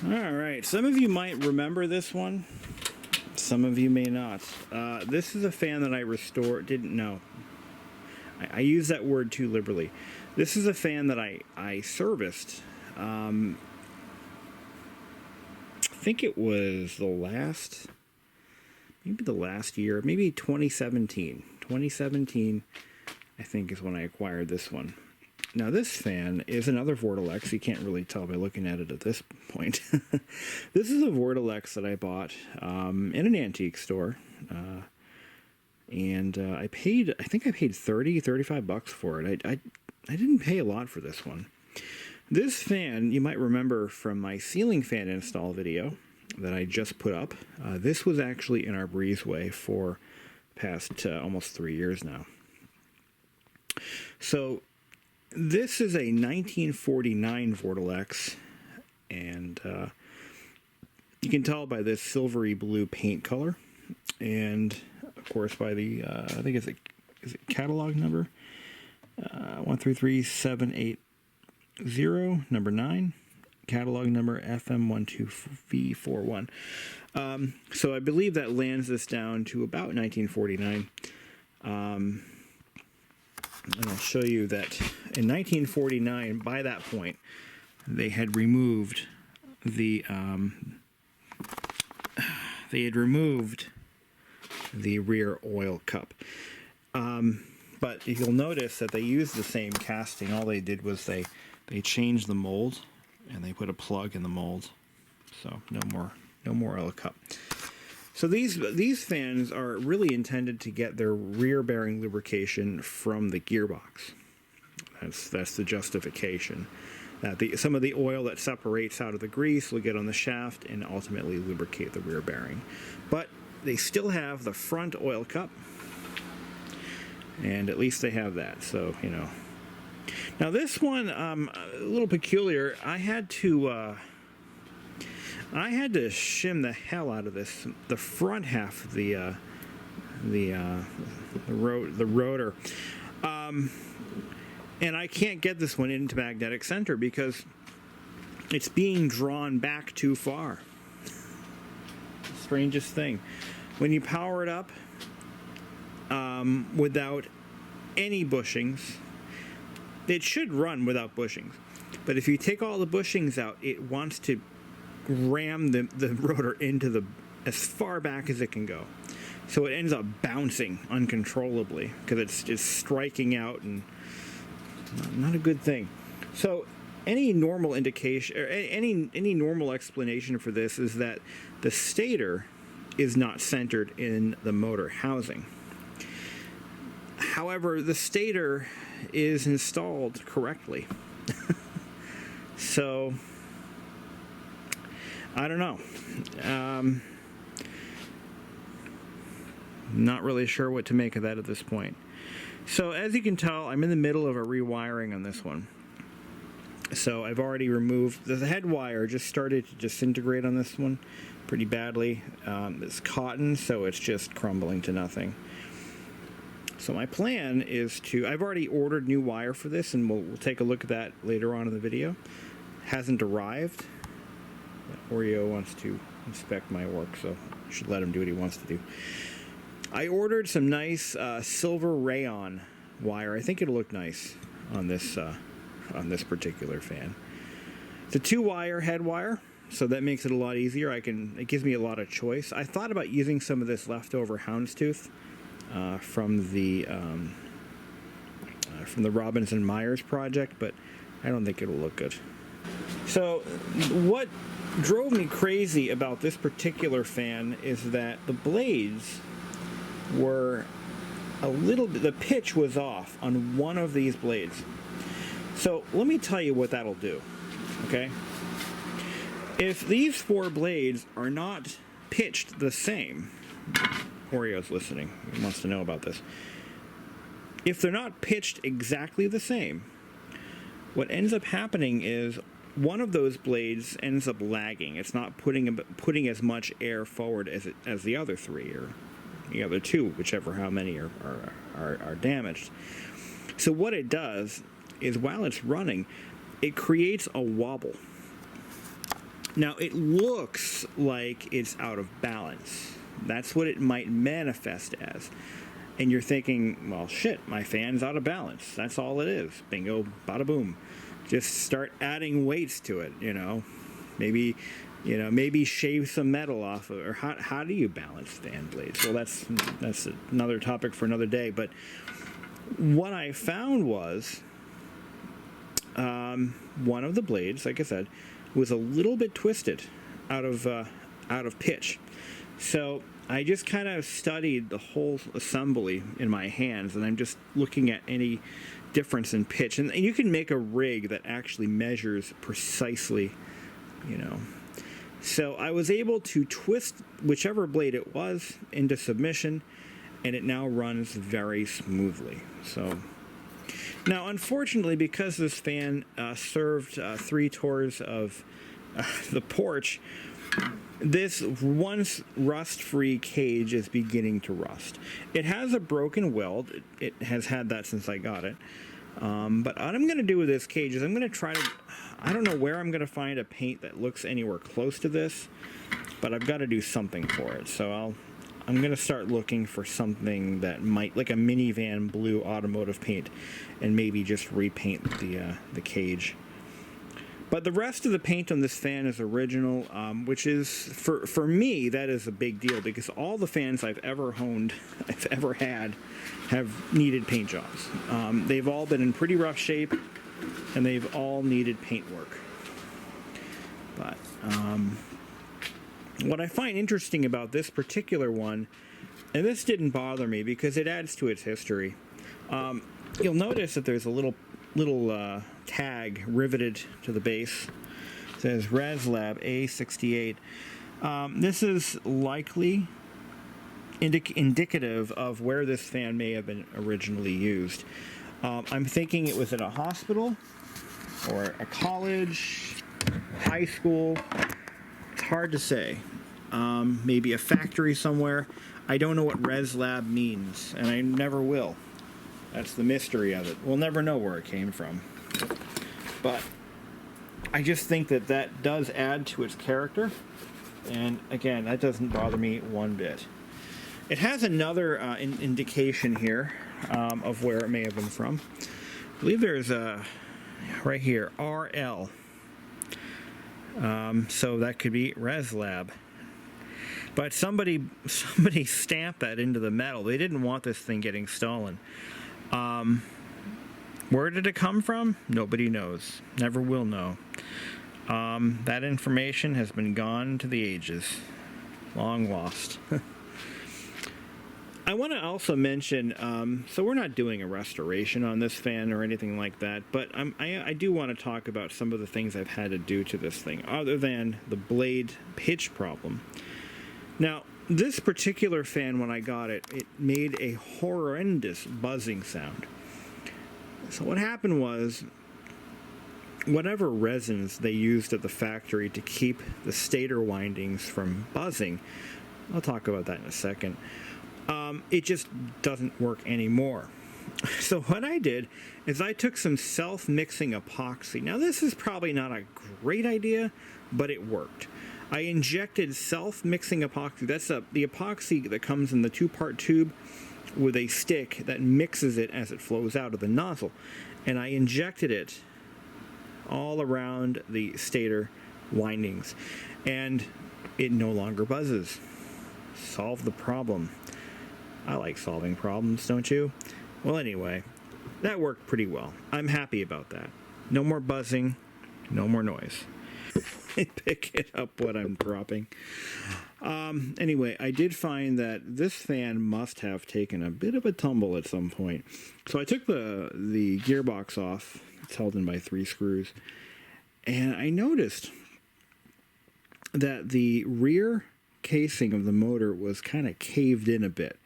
All right, some of you might remember this one. Some of you may not. This is a fan that I didn't know. I use that word too liberally. This is a fan that I serviced. I think it was maybe the last year, maybe 2017. 2017, I think, is when I acquired this one. Now, this fan is another Vortalex. You can't really tell by looking at it at this point. This is a Vortalex that I bought in an antique store. And I think I paid $35 for it. I didn't pay a lot for this one. This fan, you might remember from my ceiling fan install video that I just put up. This was actually in our breezeway for past almost 3 years now. So this is a 1949 Vortalex, and you can tell by this silvery blue paint color, and of course by the I think is it catalog number 133780, number 9, catalog number FM12V41. So I believe that lands this down to about 1949. And I'll show you that in 1949, by that point, they had removed the rear oil cup. But you'll notice that they used the same casting. All they did was they changed the mold and they put a plug in the mold. So no more oil cup. So these fans are really intended to get their rear bearing lubrication from the gearbox. That's the justification. That some of the oil that separates out of the grease will get on the shaft and ultimately lubricate the rear bearing. But they still have the front oil cup, and at least they have that. So, you know. Now this one, a little peculiar. I had to shim the hell out of this. The front half of the rotor, and I can't get this one into magnetic center because it's being drawn back too far. Strangest thing. When you power it up without any bushings, it should run without bushings. But if you take all the bushings out, it wants to ram the rotor into as far back as it can go. So it ends up bouncing uncontrollably because it's just striking out, and not a good thing. So any normal indication, or any normal explanation for this is that the stator is not centered in the motor housing. However, the stator is installed correctly. So I don't know. Not really sure what to make of that at this point. So as you can tell, I'm in the middle of a rewiring on this one. So I've already removed the head wire. Just started to disintegrate on this one pretty badly. It's cotton, so it's just crumbling to nothing. So my plan is I've already ordered new wire for this, and we'll take a look at that later on in the video. Hasn't arrived. Oreo wants to inspect my work, so I should let him do what he wants to do. I ordered some nice silver rayon wire. I think it'll look nice on this particular fan. It's a 2-wire head wire, so that makes it a lot easier. It gives me a lot of choice. I thought about using some of this leftover houndstooth from the Robinson Myers project, but I don't think it'll look good. So what drove me crazy about this particular fan is that the blades were the pitch was off on one of these blades. So let me tell you what that'll do, okay? If these 4 blades are not pitched the same, Oreo's listening, he wants to know about this. If they're not pitched exactly the same, what ends up happening is one of those blades ends up lagging. It's not putting as much air forward as the other 3, or the other 2, whichever how many are damaged. So what it does is while it's running, it creates a wobble. Now, it looks like it's out of balance. That's what it might manifest as. And you're thinking, well, shit, my fan's out of balance. That's all it is. Bingo, bada boom. Just start adding weights to it, Maybe shave some metal off of it. Or how do you balance fan blades? Well, that's another topic for another day. But what I found was one of the blades, like I said, was a little bit twisted out of pitch. So I just kind of studied the whole assembly in my hands, and I'm just looking at any difference in pitch. And you can make a rig that actually measures precisely, So I was able to twist whichever blade it was into submission, and it now runs very smoothly. So now, unfortunately, because this fan served 3 tours of the porch, this once rust-free cage is beginning to rust. It has a broken weld. It has had that since I got it. But what I'm going to do with this cage is I'm going to try to... I don't know where I'm going to find a paint that looks anywhere close to this, but I've got to do something for it. So I'm going to start looking for something that might, like a minivan blue automotive paint, and maybe just repaint the cage. But the rest of the paint on this fan is original, which is, for me, that is a big deal, because all the fans I've ever had, have needed paint jobs. They've all been in pretty rough shape, and they've all needed paint work. But what I find interesting about this particular one, and this didn't bother me because it adds to its history, you'll notice that there's a little tag riveted to the base. It says ResLab A68. This is likely indicative of where this fan may have been originally used. I'm thinking it was at a hospital or a college, high school. It's hard to say. Maybe a factory somewhere. I don't know what ResLab means, and I never will. That's the mystery of it. We'll never know where it came from. But I just think that does add to its character. And again, that doesn't bother me one bit. It has another indication here of where it may have been from. I believe there's right here, RL. So that could be ResLab. But somebody stamped that into the metal. They didn't want this thing getting stolen. Where did it come from? Nobody knows. Never will know. That information has been gone to the ages. Long lost. I want to also mention, so we're not doing a restoration on this fan or anything like that, but I do want to talk about some of the things I've had to do to this thing, other than the blade pitch problem. Now, this particular fan, when I got it, it made a horrendous buzzing sound. So what happened was, whatever resins they used at the factory to keep the stator windings from buzzing, I'll talk about that in a second, it just doesn't work anymore. So what I did is I took some self-mixing epoxy. Now this is probably not a great idea, but it worked. I injected self-mixing epoxy. That's the epoxy that comes in the 2-part tube with a stick that mixes it as it flows out of the nozzle. And I injected it all around the stator windings. And it no longer buzzes. Solve the problem. I like solving problems, don't you? Well, anyway, that worked pretty well. I'm happy about that. No more buzzing, no more noise. Pick it up what I'm dropping. Anyway, I did find that this fan must have taken a bit of a tumble at some point. So I took the gearbox off. It's held in by 3 screws. And I noticed that the rear casing of the motor was kind of caved in a bit.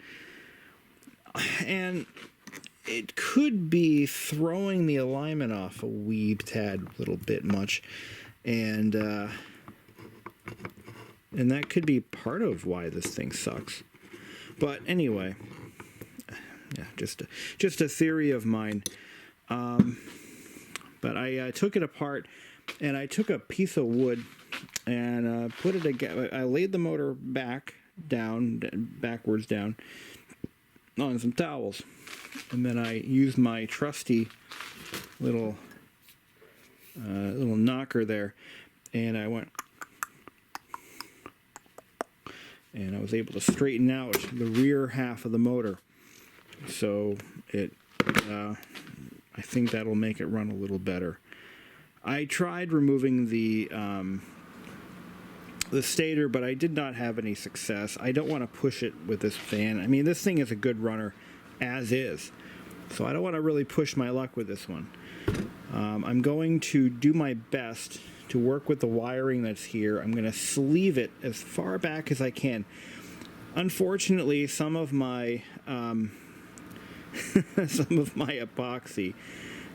And it could be throwing the alignment off a wee tad little bit much. And that could be part of why this thing sucks. But anyway, yeah, just a theory of mine. But I took it apart, and I took a piece of wood, and put it again. I laid the motor backwards down on some towels, and then I used my trusty little knocker there, and I went, and I was able to straighten out the rear half of the motor. So it, I think that'll make it run a little better. I tried removing the stator, but I did not have any success. I don't want to push it with this fan. I mean, this thing is a good runner as is, so I don't want to really push my luck with this one. I'm going to do my best to work with the wiring that's here. I'm going to sleeve it as far back as I can. Unfortunately, some of my epoxy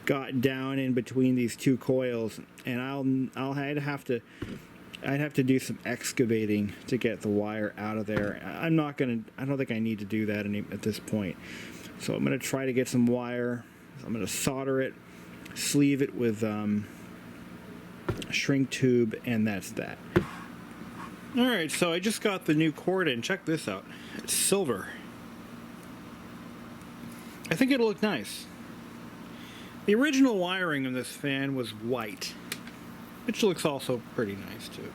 got down in between these two coils, and I'd have to do some excavating to get the wire out of there. I don't think I need to do that at this point. So I'm going to try to get some wire. I'm going to solder it, sleeve it with a shrink tube, and that's that. Alright, so I just got the new cord in. Check this out. It's silver. I think it'll look nice. The original wiring of this fan was white, which looks also pretty nice too.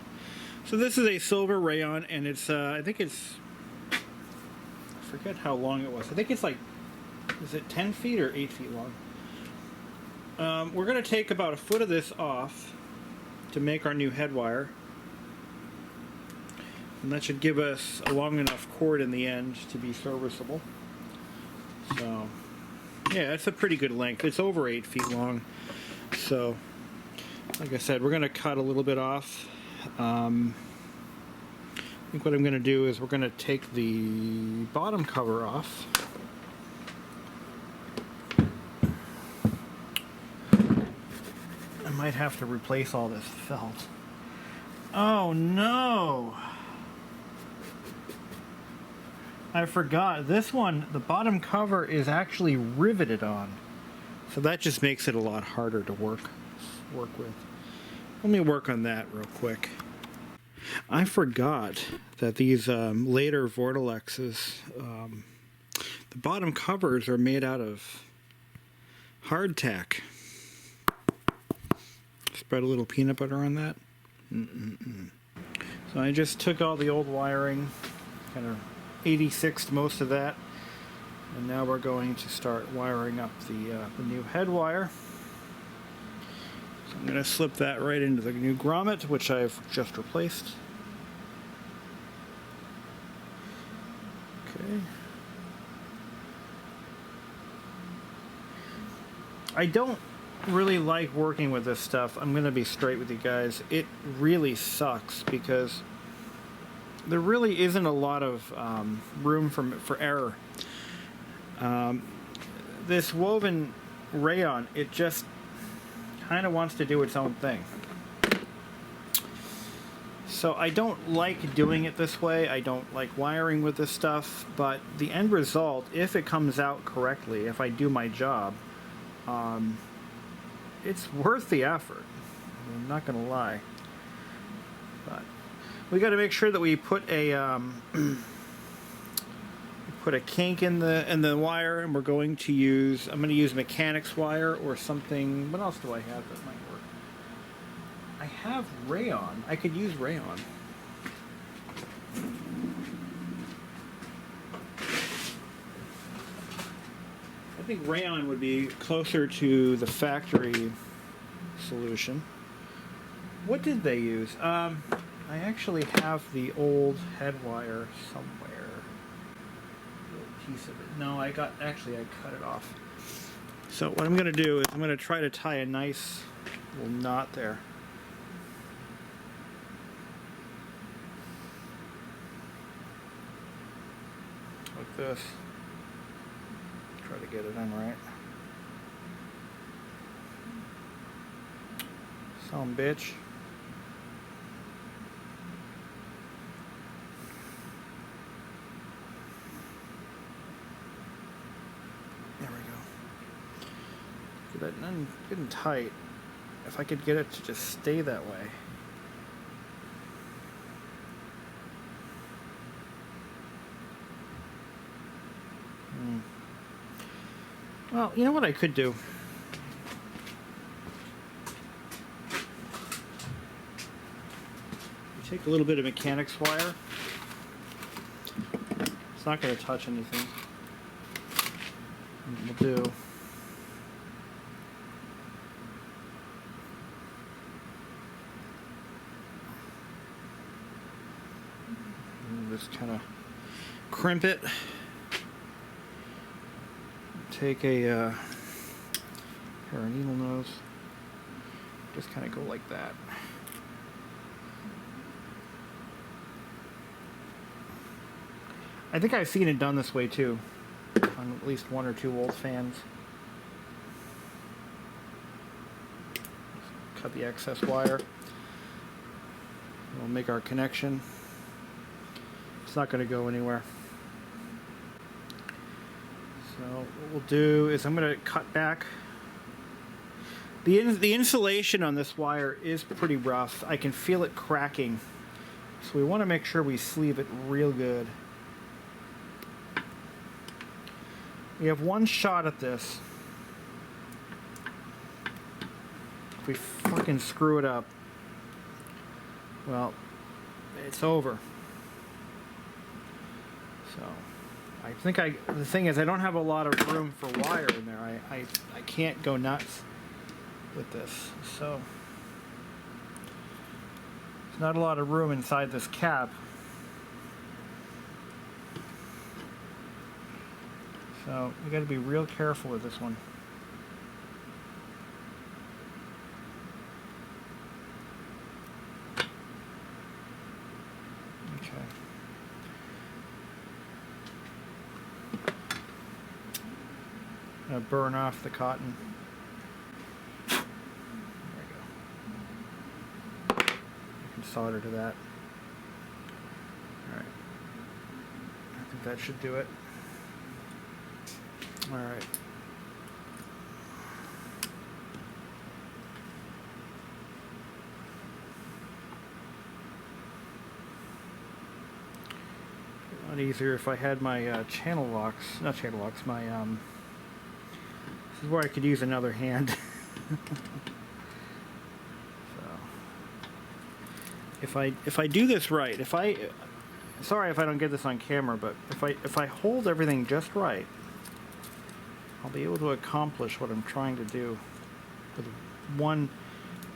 So this is a silver rayon, and it's I forget how long it was. I think it's like, is it 10 feet or 8 feet long? We're going to take about a foot of this off to make our new head wire, and that should give us a long enough cord in the end to be serviceable. So yeah, it's a pretty good length. It's over 8 feet long. So like I said, we're going to cut a little bit off. I think what I'm going to do is we're going to take the bottom cover off. I might have to replace all this felt. Oh no! I forgot. This one, the bottom cover is actually riveted on. So that just makes it a lot harder to work with. Let me work on that real quick. I forgot that these later Vortalexes, the bottom covers are made out of hardtack. Spread a little peanut butter on that. So I just took all the old wiring, kind of 86'd most of that, and now we're going to start wiring up the new head wire. So I'm going to slip that right into the new grommet, which I've just replaced. Okay. I don't really like working with this stuff. I'm going to be straight with you guys. It really sucks because there really isn't a lot of room for error. This woven rayon, it just kind of wants to do its own thing. So I don't like doing it this way. I don't like wiring with this stuff, but the end result, if it comes out correctly, if I do my job, it's worth the effort. I'm not going to lie. But we got to make sure that we put a kink in the wire, and we're going to use, I'm going to use mechanics wire or something. What else do I have that might work? I have rayon. I could use rayon. I think rayon would be closer to the factory solution. What did they use? I actually have the old head wire somewhere. A little piece of it. No, I cut it off. So what I'm going to do is I'm going to try to tie a nice little knot there. Like this. Try to get it in right. Some bitch. There we go. Get that good and tight. If I could get it to just stay that way. Well, you know what I could do? Take a little bit of mechanics wire. It's not going to touch anything. And we'll do just kind of crimp it. Take a pair of needle nose. Just kind of go like that. I think I've seen it done this way too, on at least 1 or 2 old fans. Cut the excess wire. We'll make our connection. It's not going to go anywhere. So what we'll do is I'm going to cut back. The insulation on this wire is pretty rough. I can feel it cracking. So we want to make sure we sleeve it real good. We have one shot at this. If we fucking screw it up, well, it's over. So, I think the thing is I don't have a lot of room for wire in there. I can't go nuts with this. So, there's not a lot of room inside this cap. So we got to be real careful with this one. Okay. I'm gonna burn off the cotton. There we go. You can solder to that. All right. I think that should do it. All right. A lot easier if I had my channel locks, not channel locks, my this is where I could use another hand. So if I do this right, sorry if I don't get this on camera, but if I hold everything just right, I'll be able to accomplish what I'm trying to do with one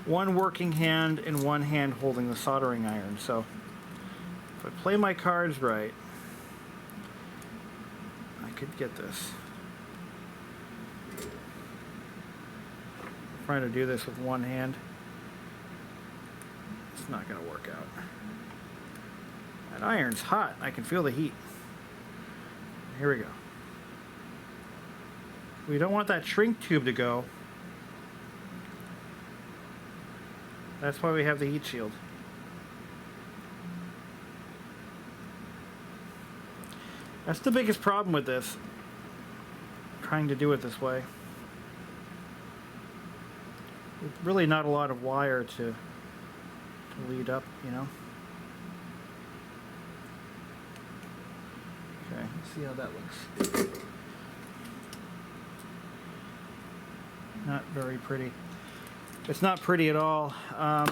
working hand and one hand holding the soldering iron. So if I play my cards right, I could get this. I'm trying to do this with one hand. It's not going to work out. That iron's hot. I can feel the heat. Here we go. We don't want that shrink tube to go. That's why we have the heat shield. That's the biggest problem with this. Trying to do it this way. There's really not a lot of wire to lead up, you know. Okay, let's see how that looks. Not very pretty. It's not pretty at all. Alright,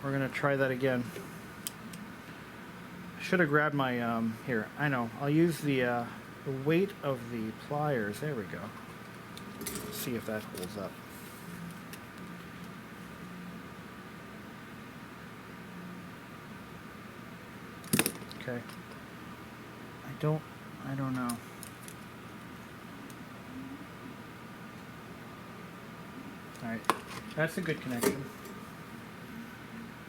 we're going to try that again. Should have grabbed my, here, I know. I'll use the weight of the pliers. There we go. Let's see if that holds up. Okay. I don't know. Alright, that's a good connection.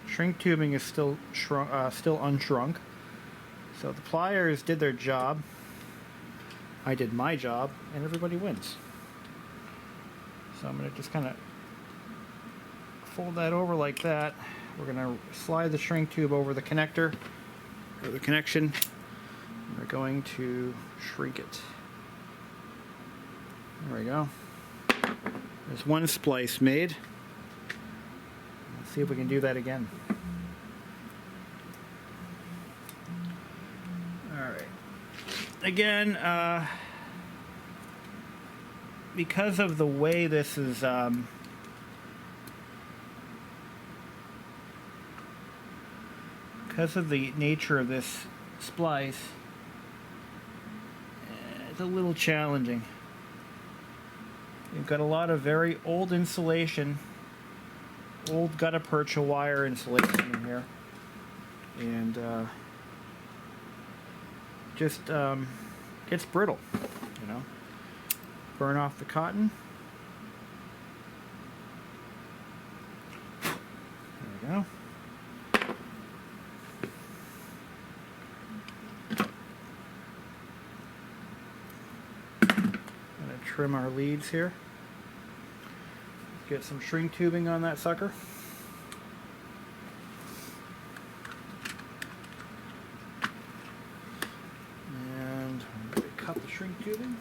Shrink tubing is still unshrunk. So the pliers did their job. I did my job, and everybody wins. So I'm going to just kind of fold that over like that. We're going to slide the shrink tube over the connector, or the connection. And we're going to shrink it. There we go. There's one splice made. Let's see if we can do that again. Alright. again, because of the way this is because of the nature of this splice, it's a little challenging. You've got a lot of very old insulation, old gutta-percha wire insulation in here, and just gets brittle, you know. Burn off the cotton. There we go. Trim our leads here. Get some shrink tubing on that sucker. And I'm going to cut the shrink tubing.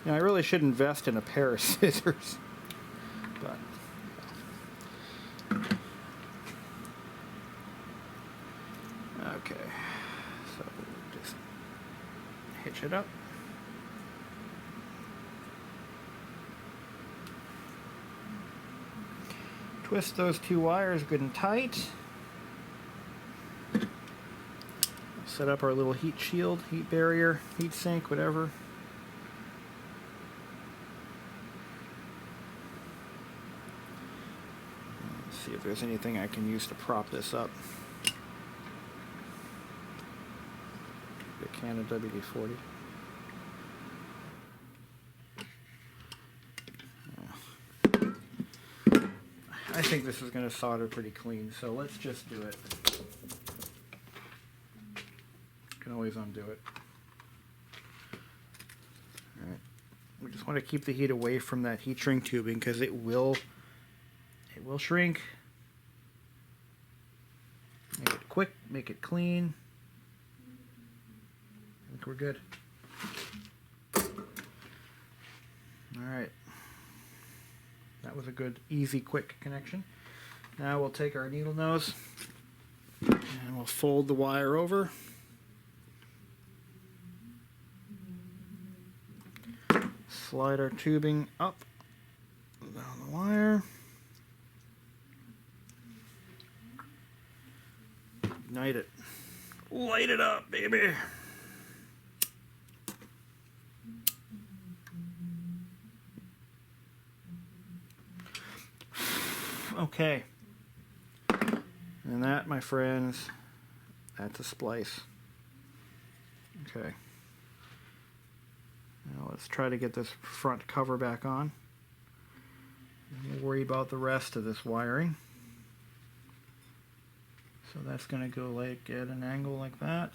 Now I really should invest in a pair of scissors, but okay, so just hitch it up. Twist those two wires good and tight. Set up our little heat shield, heat barrier, heat sink, whatever. Let's see if there's anything I can use to prop this up. Can of WD-40. I think this is going to solder pretty clean, so let's just do it. Can always undo it. All right. We just want to keep the heat away from that heat shrink tubing because it will shrink. Make it quick, make it clean. I think we're good. Alright. That was a good, easy, quick connection. Now we'll take our needle nose and we'll fold the wire over. Slide our tubing up down the wire. Ignite it. Light it up, baby. Okay, and that, my friends, that's a splice. Okay, now let's try to get this front cover back on. Don't worry about the rest of this wiring. So that's going to go like at an angle like that.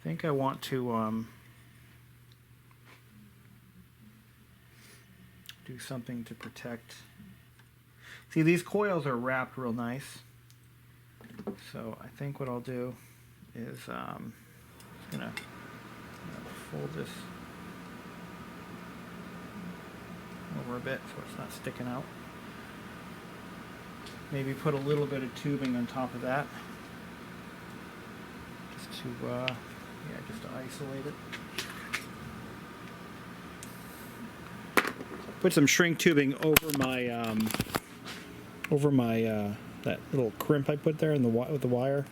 I think I want to do something to protect. See, these coils are wrapped real nice. So I think what I'll do is I'm gonna fold this over a bit so it's not sticking out. Maybe put a little bit of tubing on top of that, just to just to isolate it. Put some shrink tubing over my that little crimp I put there in with the wire,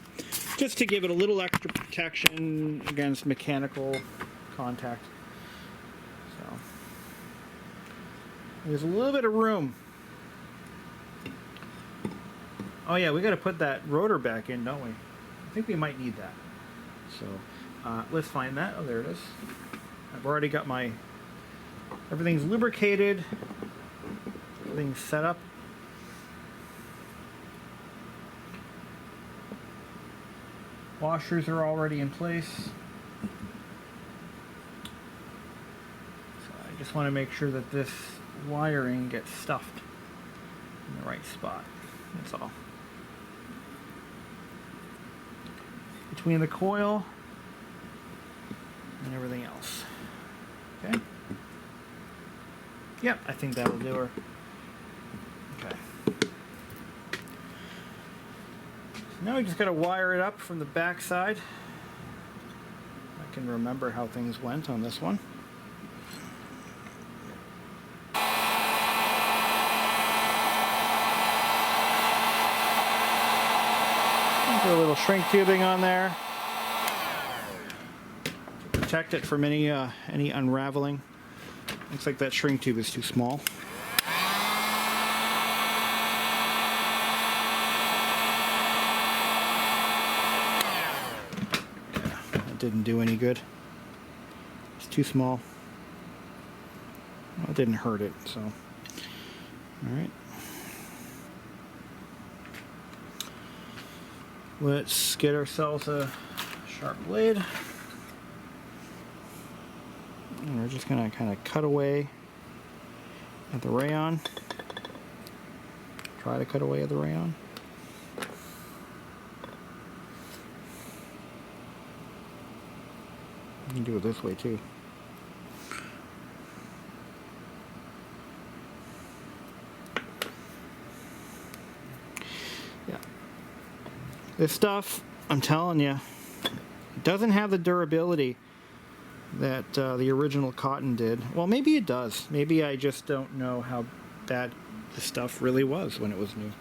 just to give it a little extra protection against mechanical contact. So there's a little bit of room. Oh yeah, we got to put that rotor back in, don't we? I think we might need that. So let's find that. Oh, there it is. I've already got everything's lubricated. Everything's set up. Washers are already in place. So I just want to make sure that this wiring gets stuffed in the right spot. That's all. Between the coil and everything else. Okay? Yep, I think that'll do her. Okay. Now we just got to wire it up from the back side. I can remember how things went on this one. Put a little shrink tubing on there to protect it from any unraveling. Looks like that shrink tube is too small. Yeah, that didn't do any good. It's too small. Well, it didn't hurt it, so. All right. Let's get ourselves a sharp blade. And we're just going to kind of cut away at the rayon. Try to cut away at the rayon. You can do it this way too. Yeah. This stuff, I'm telling you, doesn't have the durability that the original cotton did. Well, maybe it does. Maybe I just don't know how bad the stuff really was when it was new.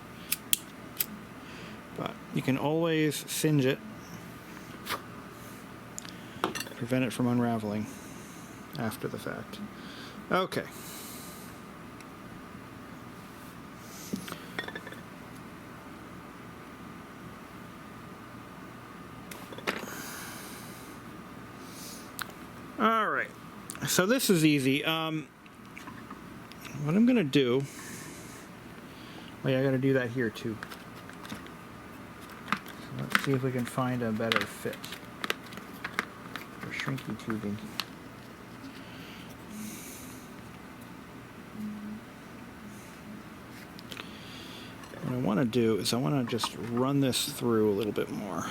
But you can always singe it, prevent it from unraveling after the fact. Okay. All right, so this is easy. What I'm gonna do, oh yeah, I gotta do that here too. So let's see if we can find a better fit for shrinky tubing. What I wanna do is I wanna just run this through a little bit more.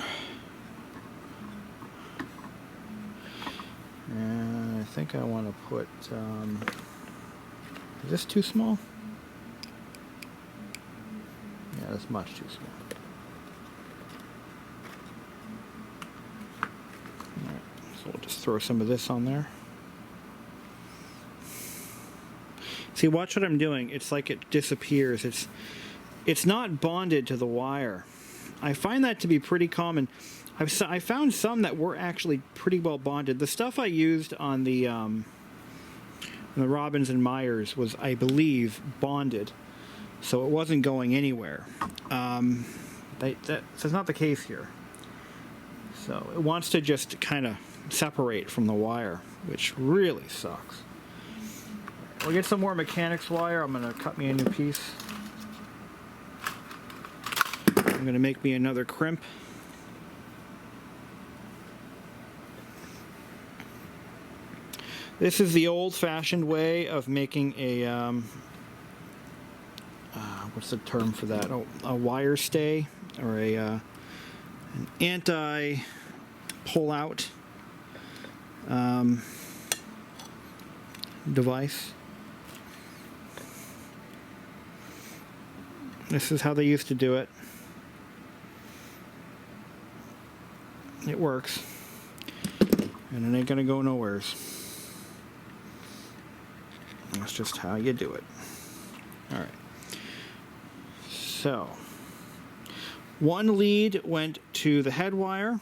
And I think I want to put, is this too small? Yeah, that's much too small. Alright, so we'll just throw some of this on there. See, watch what I'm doing. It's like it disappears. It's not bonded to the wire. I find that to be pretty common. I found some that were actually pretty well bonded. The stuff I used on the Robbins and Myers was, I believe, bonded, so it wasn't going anywhere. That's not the case here. So it wants to just kind of separate from the wire, which really sucks. We'll get some more mechanics wire. I'm going to cut me a new piece. I'm going to make me another crimp. This is the old-fashioned way of making a, what's the term for that? Oh, a wire stay, or an anti-pull-out device. This is how they used to do it. It works, and it ain't gonna go nowheres. That's just how you do it. All right. So, one lead went to the head wire.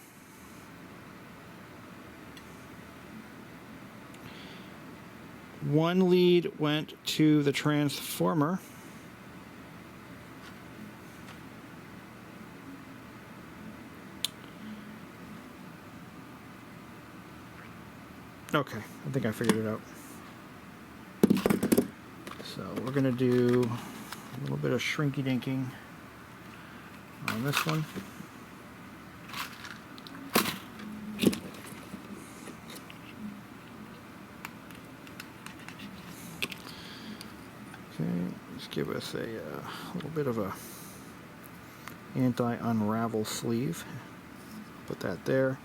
One lead went to the transformer. Okay, I think I figured it out. So we're going to do a little bit of shrinky-dinking on this one. Okay, let's give us a little bit of a anti-unravel sleeve. Put that there.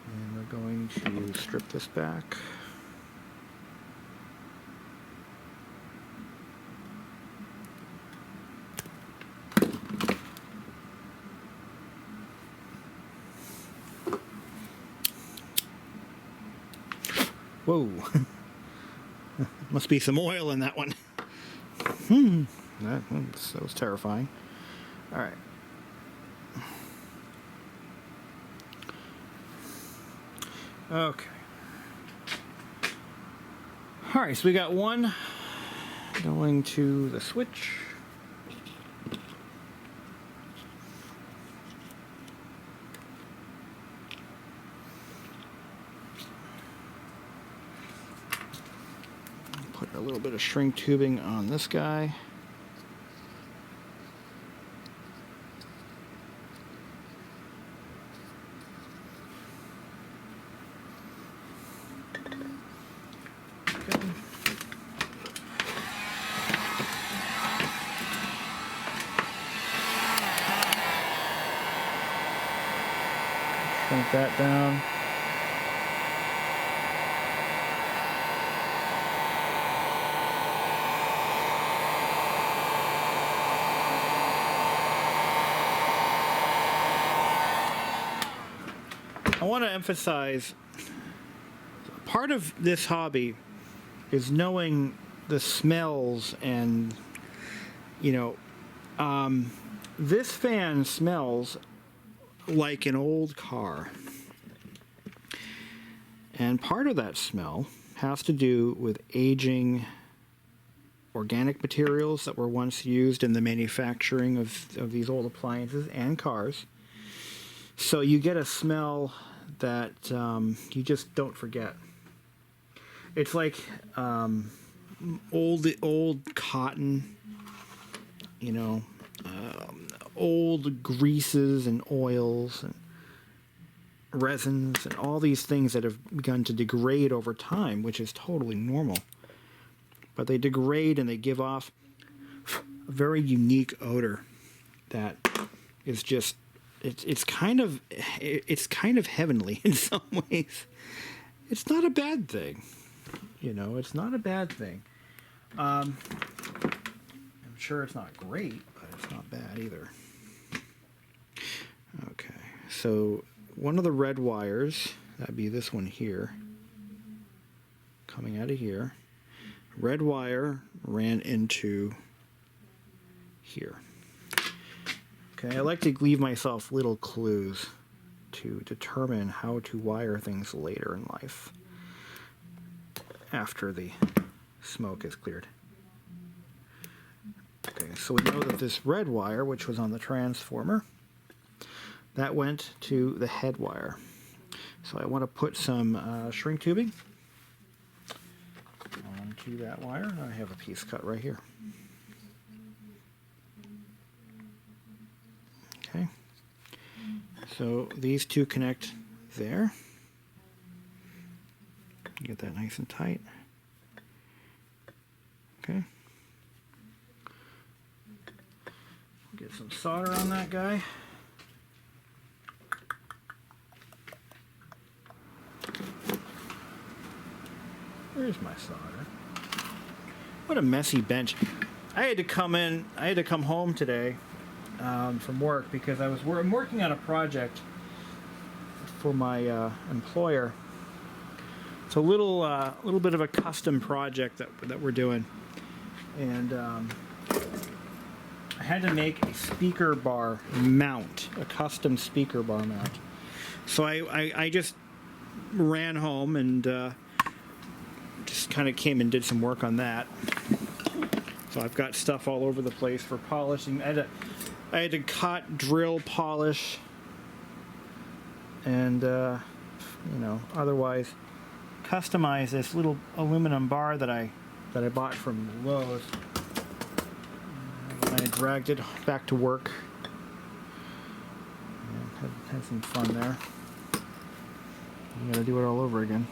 And we're going to strip this back. Whoa. Must be some oil in that one. That was terrifying. All right. Okay. All right, so we got one going to the switch. Put a little bit of shrink tubing on this guy. Shrink that down. I want to emphasize, part of this hobby is knowing the smells and, you know, this fan smells like an old car. And part of that smell has to do with aging organic materials that were once used in the manufacturing of these old appliances and cars. So you get a smell that you just don't forget. It's like old cotton, you know, old greases and oils and resins and all these things that have begun to degrade over time, which is totally normal. But they degrade and they give off a very unique odor that is just it's kind of heavenly in some ways. It's not a bad thing, you know. It's not a bad thing. I'm sure it's not great, but it's not bad either. Okay, so one of the red wires, that'd be this one here, coming out of here. Red wire ran into here. Okay, I like to leave myself little clues to determine how to wire things later in life, after the smoke is cleared. Okay, so we know that this red wire, which was on the transformer, that went to the head wire. So I want to put some shrink tubing onto that wire. I have a piece cut right here. Okay, so these two connect there. Get that nice and tight. Okay. Get some solder on that guy. There's my solder. What a messy bench. I had to come home today from work because I'm working on a project for my employer. It's a little bit of a custom project that we're doing, and I had to make a speaker bar mount, a custom speaker bar mount. So I just ran home and just kind of came and did some work on that. So I've got stuff all over the place for polishing. I had to cut, drill, polish, and you know, otherwise customize this little aluminum bar that I bought from Lowe's. I dragged it back to work and had some fun there. I'm gonna do it all over again.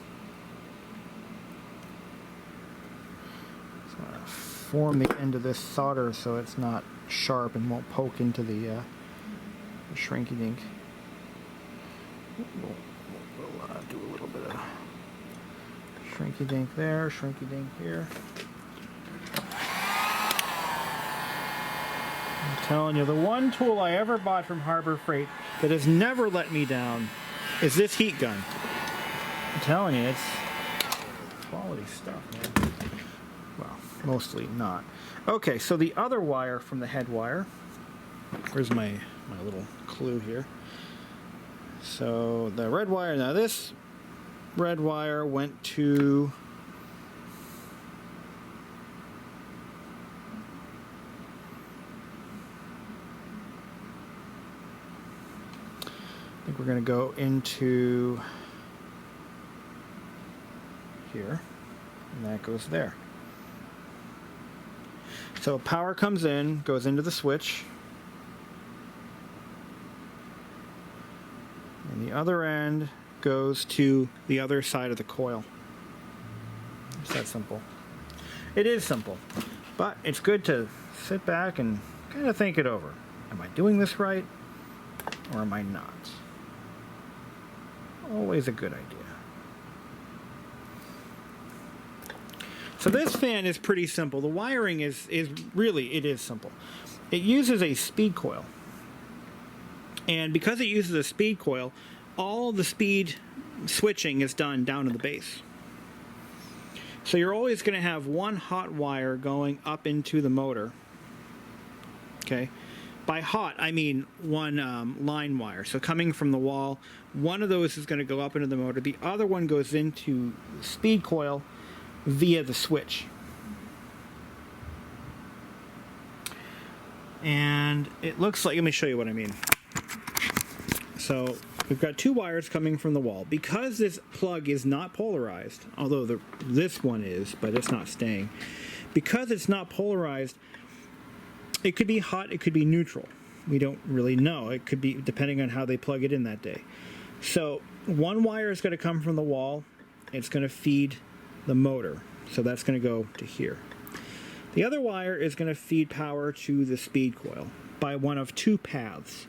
So I'm gonna form the end of this solder so it's not sharp and won't poke into the shrinky dink. We'll do a little bit of shrinky dink there, shrinky dink here. I'm telling you, the one tool I ever bought from Harbor Freight that has never let me down is this heat gun. I'm telling you, quality stuff, man. Well, mostly not. Okay, so the other wire from the head wire, where's my little clue here? So the red wire, now this red wire went to I think we're going to go into here, and that goes there. So power comes in, goes into the switch, and the other end goes to the other side of the coil. It's that simple. It is simple, but it's good to sit back and kind of think it over. Am I doing this right, or am I not? Always a good idea. So this fan is pretty simple. The wiring is really simple. It uses a speed coil. And because it uses a speed coil, all the speed switching is done down to the base. So you're always going to have one hot wire going up into the motor. Okay? By hot, I mean one line wire. So coming from the wall, one of those is going to go up into the motor. The other one goes into the speed coil via the switch. And it looks like, let me show you what I mean. So we've got two wires coming from the wall. Because this plug is not polarized, although this one is, but it's not staying. Because it's not polarized, it could be hot, it could be neutral. We don't really know. It could be depending on how they plug it in that day. So one wire is going to come from the wall. It's going to feed the motor. So that's going to go to here. The other wire is going to feed power to the speed coil by one of two paths,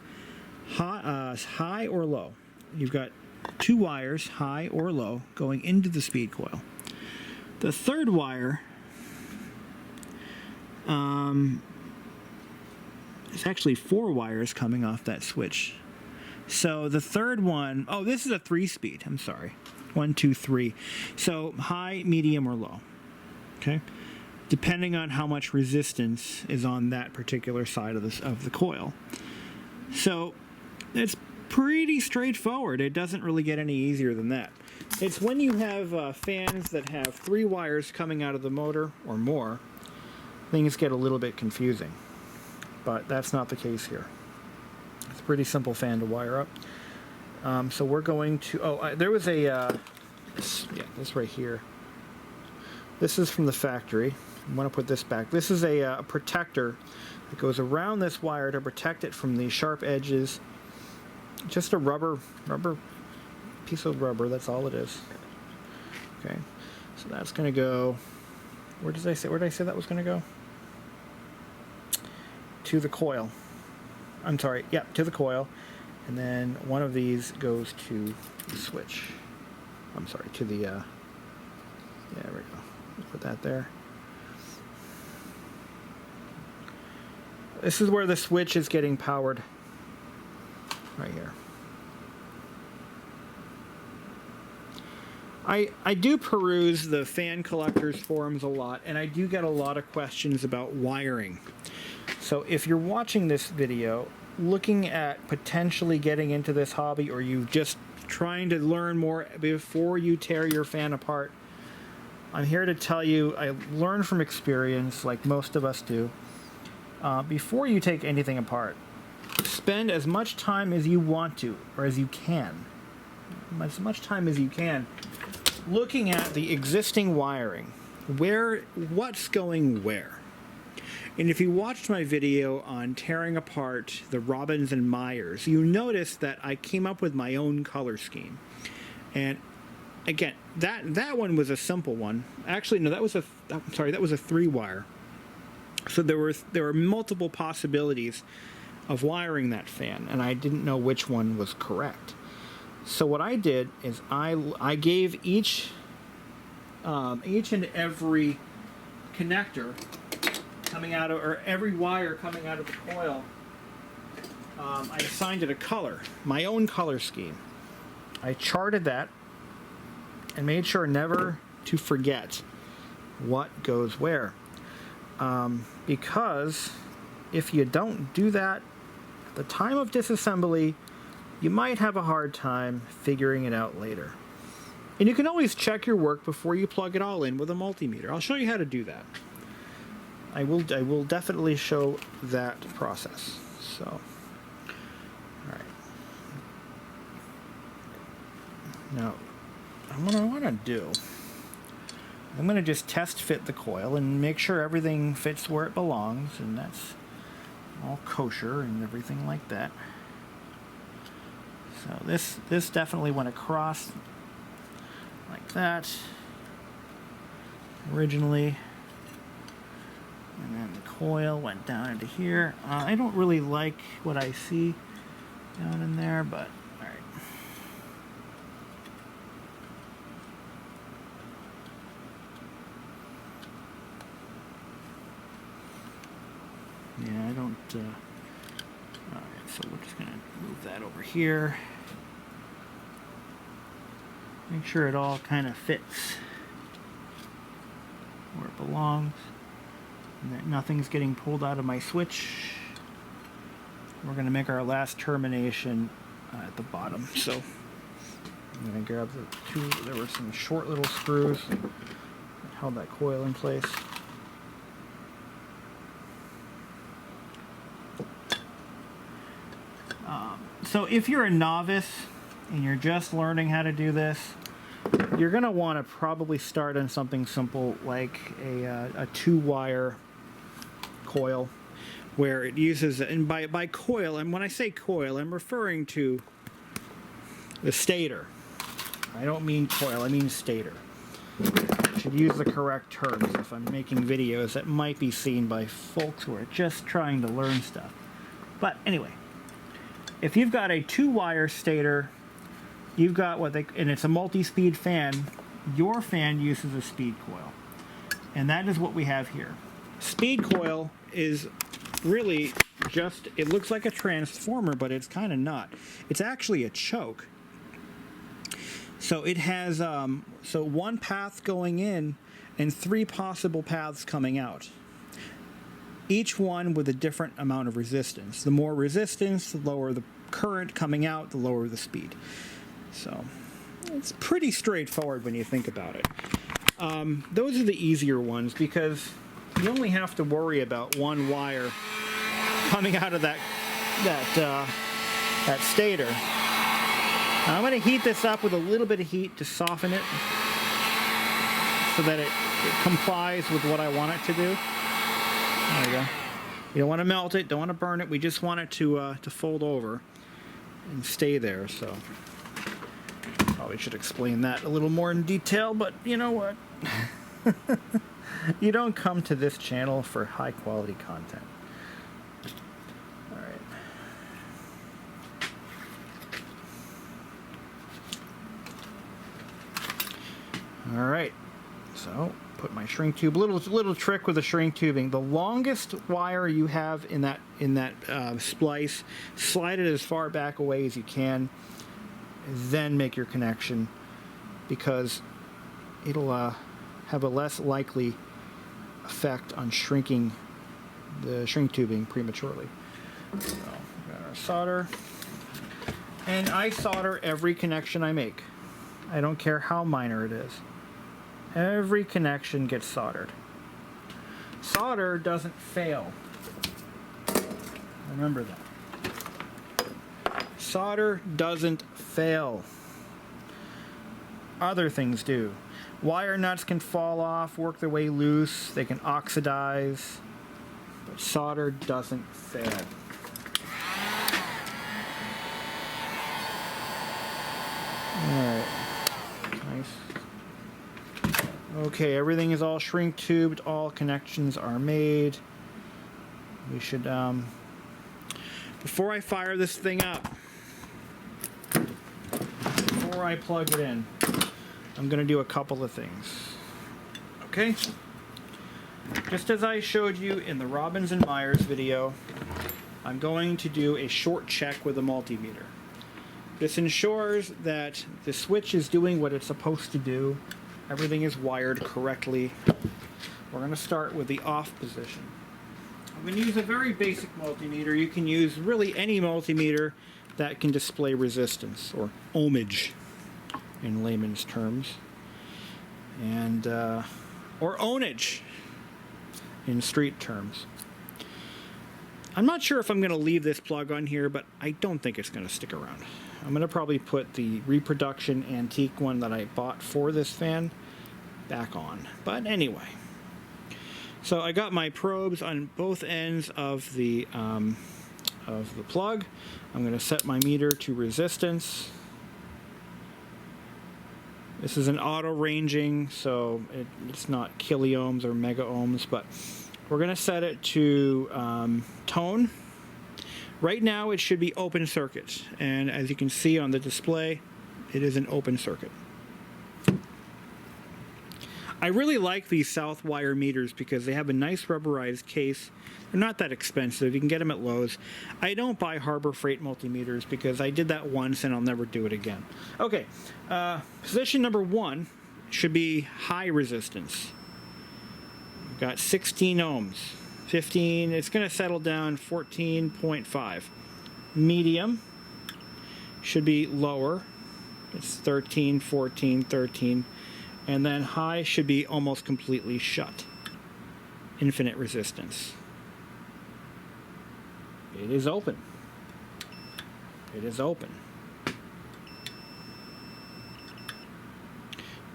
high or low. You've got two wires, high or low, going into the speed coil. The third wire is actually four wires coming off that switch. So the third one, oh, this is a 3-speed. I'm sorry. 1, 2, 3. So high, medium, or low. Okay? Depending on how much resistance is on that particular side of the coil. So it's pretty straightforward. It doesn't really get any easier than that. It's when you have fans that have 3 wires coming out of the motor or more, things get a little bit confusing. But that's not the case here. It's a pretty simple fan to wire up. So we're going to, there was a, this right here. This is from the factory. I'm going to put this back. This is a protector that goes around this wire to protect it from the sharp edges. Just a rubber piece of rubber, that's all it is. Okay, so that's going to go, where did I say that was going to go? To the coil. I'm sorry, yep, to the coil. And then one of these goes to the switch. I'm sorry, to the, yeah, there we go. Put that there. This is where the switch is getting powered. Right here. I do peruse the fan collectors forums a lot, and I do get a lot of questions about wiring. So if you're watching this video, looking at potentially getting into this hobby, or you just trying to learn more before you tear your fan apart, I'm here to tell you, I learned from experience, like most of us do. Before you take anything apart, spend as much time as you want to, or as you can, as much time as you can, looking at the existing wiring, what's going where. And if you watched my video on tearing apart the Robbins and Myers, you noticed that I came up with my own color scheme. And again, that one was a simple one. Actually, no, that was a 3-wire. So there were multiple possibilities of wiring that fan, and I didn't know which one was correct. So what I did is I gave each and every connector coming out of, or every wire coming out of the coil, I assigned it a color, my own color scheme. I charted that and made sure never to forget what goes where. Because if you don't do that at the time of disassembly, you might have a hard time figuring it out later. And you can always check your work before you plug it all in with a multimeter. I'll show you how to do that. I will definitely show that process. So, all right. Now, what I want to do, I'm going to just test fit the coil and make sure everything fits where it belongs, and that's all kosher and everything like that. So this definitely went across like that originally, and then the coil went down into here. I don't really like what I see down in there, but all right. Yeah, I don't. All right, so we're just gonna move that over here. Make sure it all kind of fits where it belongs, and that nothing's getting pulled out of my switch. We're going to make our last termination at the bottom. So I'm going to grab the two. There were some short little screws that held that coil in place. So if you're a novice and you're just learning how to do this, you're going to want to probably start on something simple like a 2-wire coil, where it uses, and by coil, and when I say coil, I'm referring to the stator. I don't mean coil, I mean stator. I should use the correct terms if I'm making videos that might be seen by folks who are just trying to learn stuff. But anyway, if you've got a 2-wire stator, you've got and it's a multi-speed fan, your fan uses a speed coil. And that is what we have here. Speed coil is really just, it looks like a transformer, but it's kind of not. It's actually a choke. So it has, so one path going in and 3 possible paths coming out. Each one with a different amount of resistance. The more resistance, the lower the current coming out, the lower the speed. So it's pretty straightforward when you think about it. Those are the easier ones because you only have to worry about one wire coming out of that stator. Now I'm going to heat this up with a little bit of heat to soften it so that it complies with what I want it to do. There we go. You don't want to melt it, don't want to burn it. We just want it to fold over and stay there. So probably should explain that a little more in detail, but you know what? You don't come to this channel for high quality content. All right. All right. So put my shrink tube. Little trick with the shrink tubing. The longest wire you have in that splice, slide it as far back away as you can. Then make your connection, because it'll have a less likely effect on shrinking the shrink tubing prematurely. So we got our solder, and I solder every connection I make. I don't care how minor it is. Every connection gets soldered. Solder doesn't fail. Remember that. Solder doesn't fail. Other things do. Wire nuts can fall off, work their way loose, they can oxidize, but solder doesn't fail. Alright. Nice. Okay, everything is all shrink tubed, all connections are made. We should, before I fire this thing up, before I plug it in, I'm going to do a couple of things. Okay? Just as I showed you in the Robbins and Myers video, I'm going to do a short check with a multimeter. This ensures that the switch is doing what it's supposed to do everything is wired correctly. We're going to start with the off position. I'm going to use a very basic multimeter. You can use really any multimeter that can display resistance, or ohmage in layman's terms, and or ohnage in street terms. I'm not sure if I'm going to leave this plug on here, but I don't think it's going to stick around. I'm going to probably put the reproduction antique one that I bought for this fan back on. But anyway, so I got my probes on both ends of the plug. I'm going to set my meter to resistance. This is an auto ranging, so it's not kiloohms or mega ohms, but we're going to set it to tone. Right now it should be open circuit, and as you can see on the display, it is an open circuit. I really like these Southwire meters because they have a nice rubberized case. They're not that expensive. You can get them at Lowe's. I don't buy Harbor Freight multimeters because I did that once and I'll never do it again. Okay, position number 1 should be high resistance. We've got 16 ohms. 15, it's going to settle down 14.5. Medium should be lower. It's 13, 14, 13. And then high should be almost completely shut. Infinite resistance. It is open. It is open.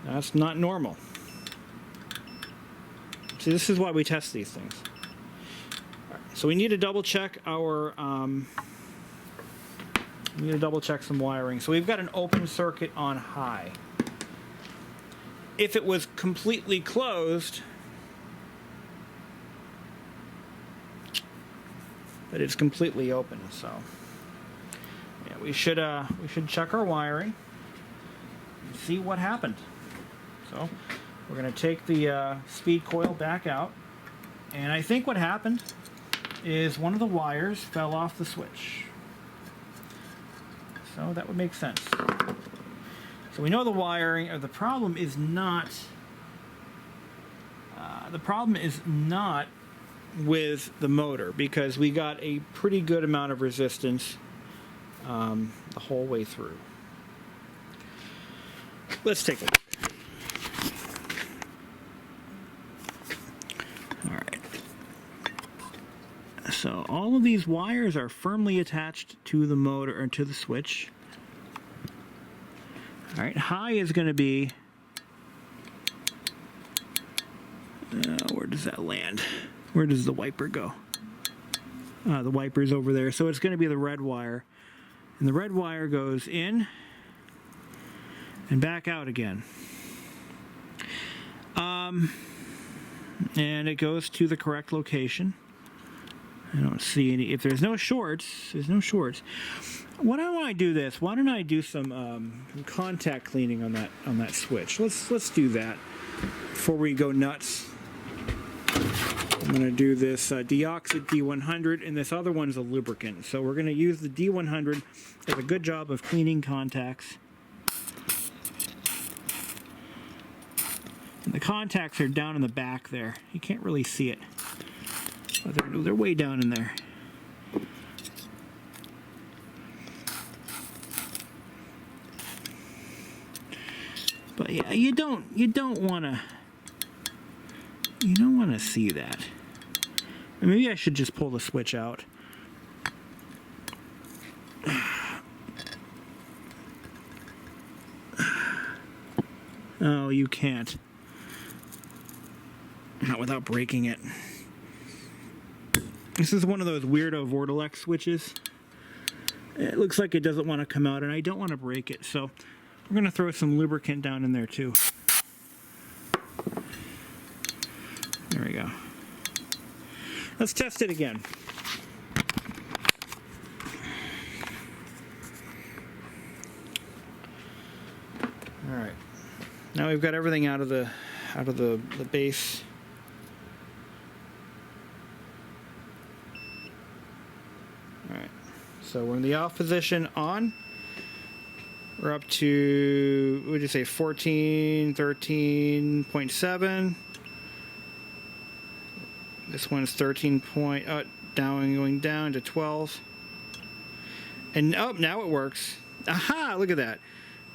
That's not normal. See, this is why we test these things. So we need to double check our we need to double check some wiring. So we've got an open circuit on high. If it was completely closed, but it's completely open, so yeah, we should check our wiring and see what happened. So we're going to take the speed coil back out, and I think what happened is one of the wires fell off the switch. So that would make sense. So we know the wiring, or the problem is not with the motor, because we got a pretty good amount of resistance the whole way through. Let's take a look. All right. So all of these wires are firmly attached to the motor, or to the switch. All right, high is going to be, where does that land? Where does the wiper go? The wiper's over there, so it's going to be the red wire. And the red wire goes in and back out again. And it goes to the correct location. I don't see any, if there's no shorts, there's no shorts. Why don't I do this? Why don't I do some contact cleaning on that switch? Let's do that before we go nuts. I'm going to do this Deoxit D100, and this other one's a lubricant. So we're going to use the D100. Does a good job of cleaning contacts. And the contacts are down in the back there. You can't really see it, but they're way down in there. But yeah, you don't want to see that. And maybe I should just pull the switch out. Oh, you can't. Not without breaking it. This is one of those weirdo Vortalex switches. It looks like it doesn't want to come out, and I don't want to break it, so we're going to throw some lubricant down in there too. There we go. Let's test it again. All right. Now we've got everything out of the base. All right. So we're in the off position on. We're up to, what did you say, 14, 13.7. This one's 13 point, down, going down to 12. And oh, now it works. Aha, look at that.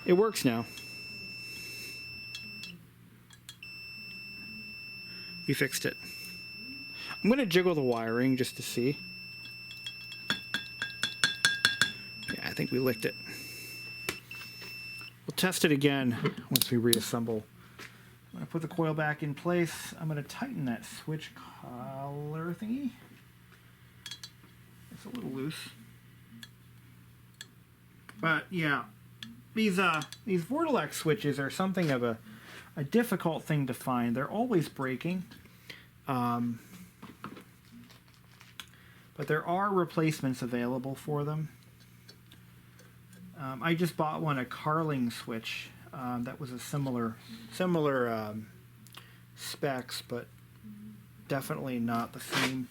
It works now. We fixed it. I'm going to jiggle the wiring just to see. Yeah, I think we licked it. We'll test it again once we reassemble. I'm going to put the coil back in place. I'm going to tighten that switch collar thingy. It's a little loose. But yeah, these Vortalex switches are something of a difficult thing to find. They're always breaking. But there are replacements available for them. I just bought one, a Carling switch, that was a similar specs, but definitely not the same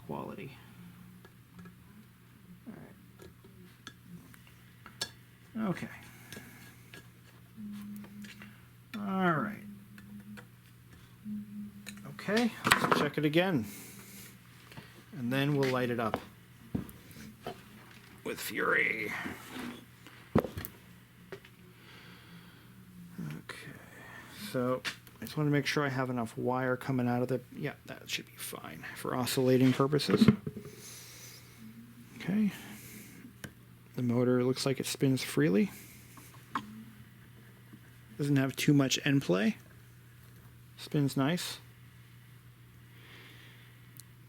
quality. All right. Okay. All right. Okay, let's check it again, and then we'll light it up with fury. Okay, so I just want to make sure I have enough wire coming out of the, yeah, that should be fine for oscillating purposes. Okay, the motor looks like it spins freely. Doesn't have too much end play. Spins nice.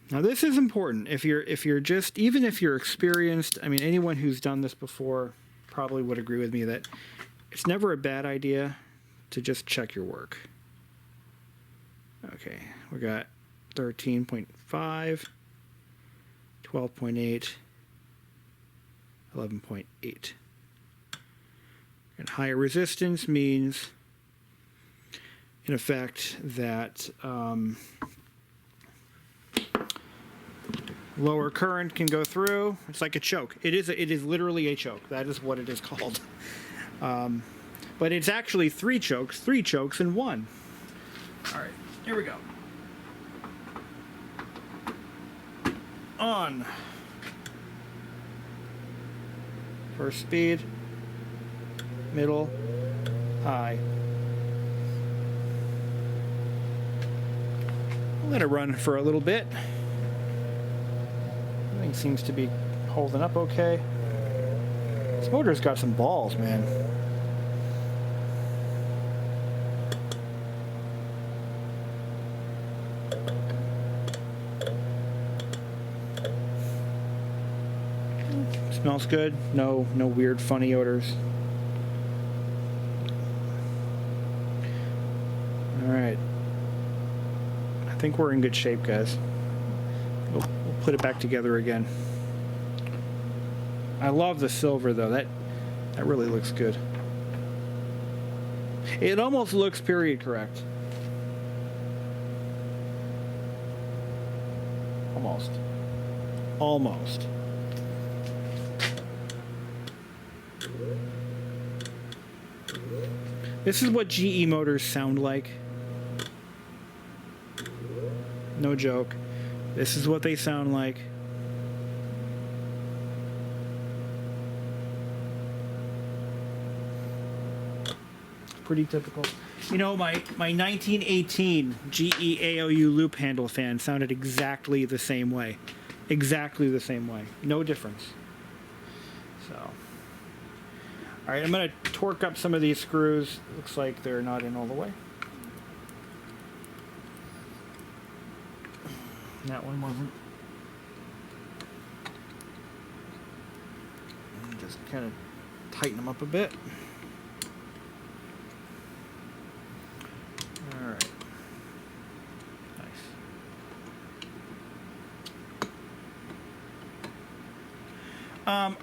Now this is important. If you're just, even if you're experienced, I mean, anyone who's done this before probably would agree with me that it's never a bad idea to just check your work. Okay, we got 13.5, 12.8, 11.8. And higher resistance means, in effect, that lower current can go through. It's like a choke. It is literally a choke. That is what it is called. But it's actually three chokes in one. All right, here we go. On. First speed. Middle. High. Let it run for a little bit. Everything seems to be holding up okay. This motor's got some balls, man. Smells good. No weird, funny odors. All right. I think we're in good shape, guys. We'll put it back together again. I love the silver, though. That really looks good. It almost looks period correct. Almost. This is what GE motors sound like. No joke. This is what they sound like. Pretty typical. You know, my 1918 GE AOU loop handle fan sounded exactly the same way. Exactly the same way. No difference. So, all right, I'm going to torque up some of these screws. Looks like they're not in all the way. That one wasn't. And just kind of tighten them up a bit. All right. Nice.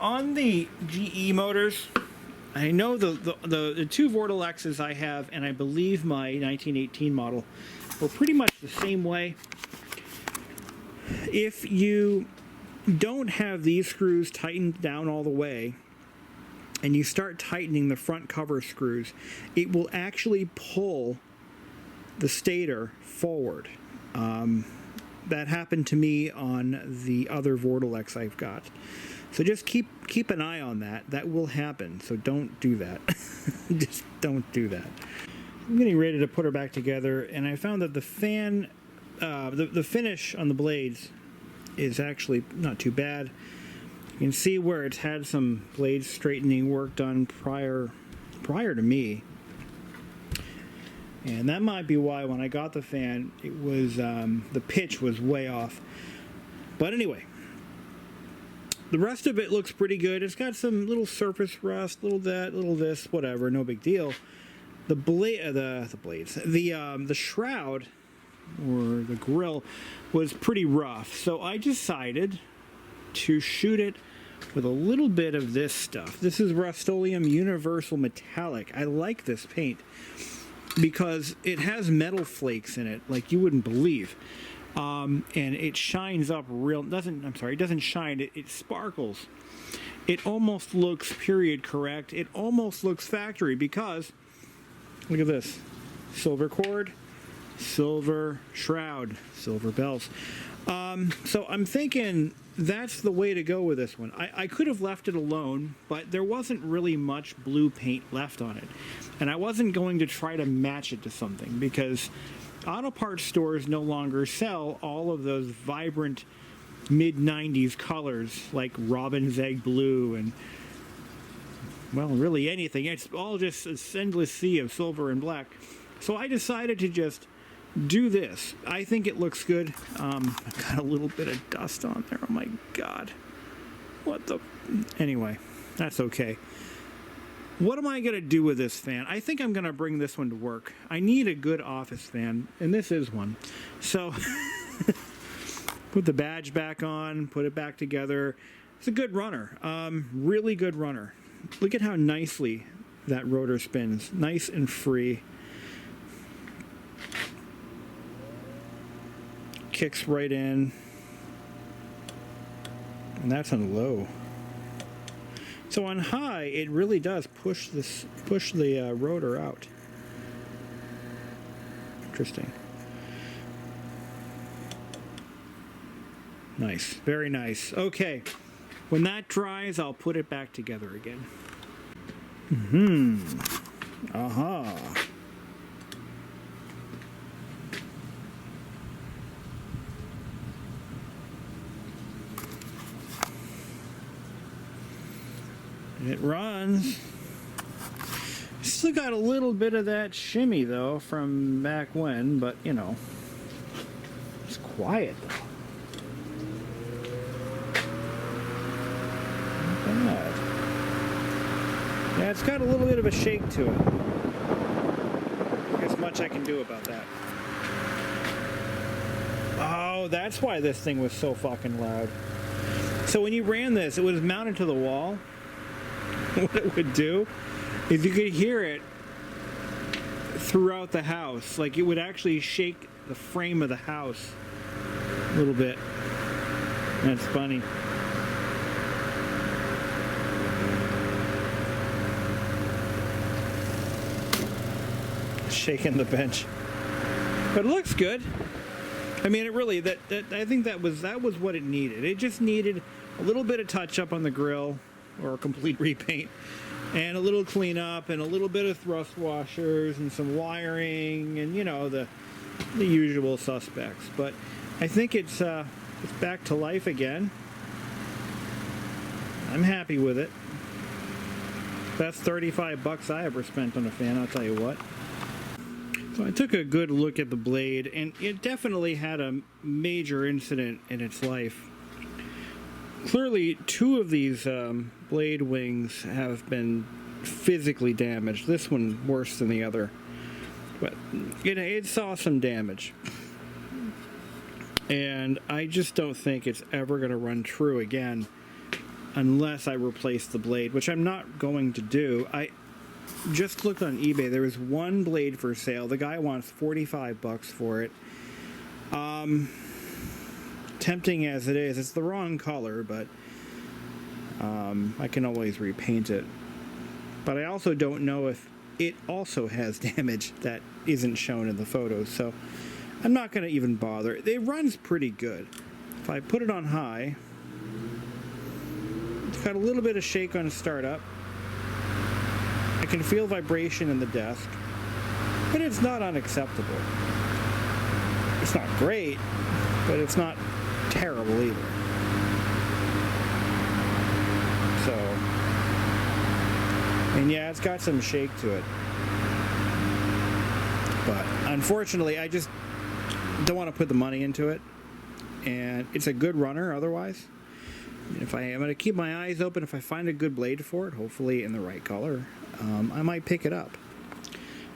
On the GE motors, I know the two Vortalexes I have, and I believe my 1918 model, were pretty much the same way. If you don't have these screws tightened down all the way, and you start tightening the front cover screws, it will actually pull the stator forward. That happened to me on the other Vortalex I've got. So just keep an eye on that. That will happen. So don't do that. Just don't do that. I'm getting ready to put her back together, and I found that the fan, the finish on the blades is actually not too bad. You can see where it's had some blade straightening work done prior to me. And that might be why when I got the fan, it was the pitch was way off. But anyway, the rest of it looks pretty good. It's got some little surface rust, little that, little this, whatever, no big deal. The the shroud or the grill was pretty rough, so I decided to shoot it with a little bit of this stuff. This is Rust-Oleum Universal Metallic. I like this paint because it has metal flakes in it like you wouldn't believe. And it shines up it doesn't shine, it sparkles. It almost looks period correct. It almost looks factory because, look at this. Silver cord, silver shroud, silver bells. So I'm thinking that's the way to go with this one. I could have left it alone, but there wasn't really much blue paint left on it. And I wasn't going to try to match it to something because auto parts stores no longer sell all of those vibrant mid-90s colors like robin's egg blue and, well, really anything. It's all just an endless sea of silver and black. So I decided to just do this. I think it looks good. I've got a little bit of dust on there. Oh my God. What the... Anyway, that's okay. What am I going to do with this fan? I think I'm going to bring this one to work. I need a good office fan, and this is one. So, put the badge back on, put it back together. It's a good runner. Really good runner. Look at how nicely that rotor spins. Nice and free. Kicks right in. And that's on low. So on high, it really does push the rotor out. Interesting. Nice, very nice. Okay, when that dries, I'll put it back together again. Aha. It runs. Still got a little bit of that shimmy though from back when, but you know, it's quiet though. Look at that. Yeah, it's got a little bit of a shake to it. There's much I can do about that. Oh, that's why this thing was so fucking loud. So when you ran this, it was mounted to the wall. What it would do is you could hear it throughout the house. Like it would actually shake the frame of the house a little bit. That's funny. Shaking the bench. But it looks good. I mean, it really, I think that was what it needed. It just needed a little bit of touch up on the grill, or a complete repaint, and a little cleanup, and a little bit of thrust washers, and some wiring, and you know, the usual suspects. But I think it's back to life again. I'm happy with it. Best $35 I ever spent on a fan, I'll tell you what. So I took a good look at the blade, and it definitely had a major incident in its life. Clearly, two of these blade wings have been physically damaged. This one worse than the other. But it saw some damage. And I just don't think it's ever going to run true again unless I replace the blade, which I'm not going to do. I just looked on eBay. There was one blade for sale. The guy wants $45 for it. Tempting as it is, it's the wrong color, but I can always repaint it. But I also don't know if it also has damage that isn't shown in the photos, so I'm not going to even bother. It runs pretty good. If I put it on high, it's got a little bit of shake on startup. I can feel vibration in the desk, but it's not unacceptable. It's not great, but it's not terrible either. So, and yeah, it's got some shake to it. But unfortunately, I just don't want to put the money into it. And it's a good runner otherwise. I'm going to keep my eyes open. If I find a good blade for it, hopefully in the right color, I might pick it up.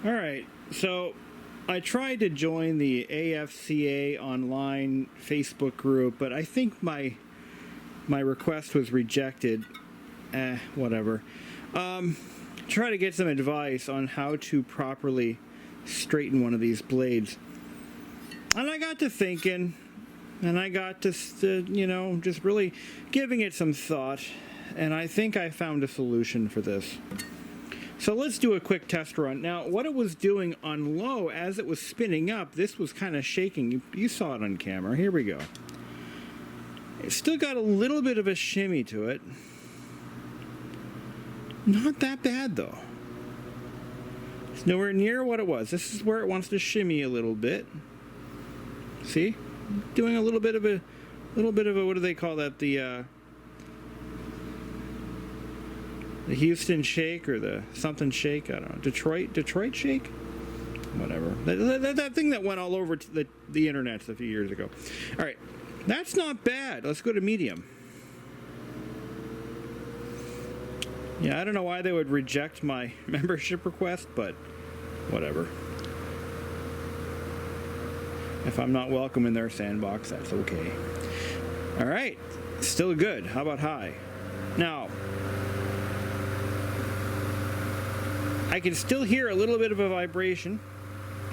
All right, so I tried to join the AFCA online Facebook group, but I think my request was rejected. Whatever. Try to get some advice on how to properly straighten one of these blades. And I got to thinking, and I got to, just really giving it some thought, and I think I found a solution for this. So let's do a quick test run. Now, what it was doing on low, as it was spinning up, this was kind of shaking. You saw it on camera. Here we go. It's still got a little bit of a shimmy to it. Not that bad, though. It's nowhere near what it was. This is where it wants to shimmy a little bit. See? Doing a little bit of a, what do they call that? The Houston shake or the something shake. I don't know. Detroit shake? Whatever. That thing that went all over the internet a few years ago. All right. That's not bad. Let's go to medium. Yeah, I don't know why they would reject my membership request, but whatever. If I'm not welcome in their sandbox, that's okay. All right. Still good. How about high? Now, I can still hear a little bit of a vibration.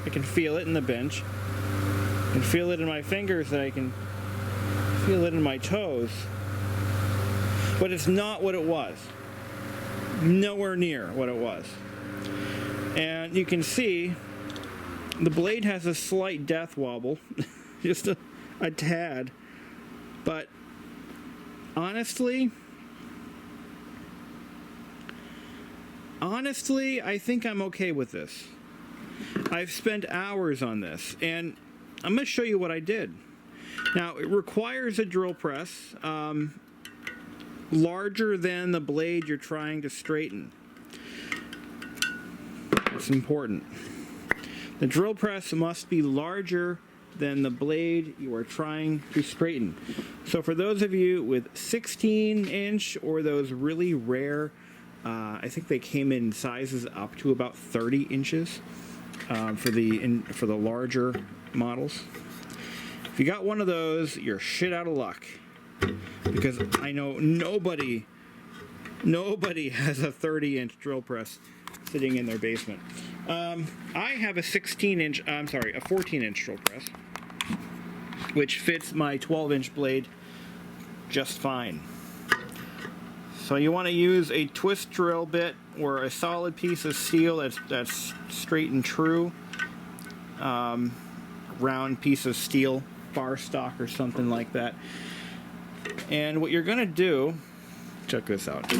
I can feel it in the bench. I can feel it in my fingers, and I can feel it in my toes. But it's not what it was. Nowhere near what it was. And you can see the blade has a slight death wobble. Just a tad. But honestly, I think I'm okay with this. I've spent hours on this, and I'm going to show you what I did. Now, it requires a drill press larger than the blade you're trying to straighten. It's important. The drill press must be larger than the blade you are trying to straighten. So for those of you with 16-inch or those really rare, I think they came in sizes up to about 30 inches for the larger models. If you got one of those, you're shit out of luck, because I know nobody has a 30-inch drill press sitting in their basement. I have a 14-inch drill press, which fits my 12-inch blade just fine. So you want to use a twist drill bit or a solid piece of steel that's straight and true, round piece of steel, bar stock or something like that. And what you're going to do, check this out.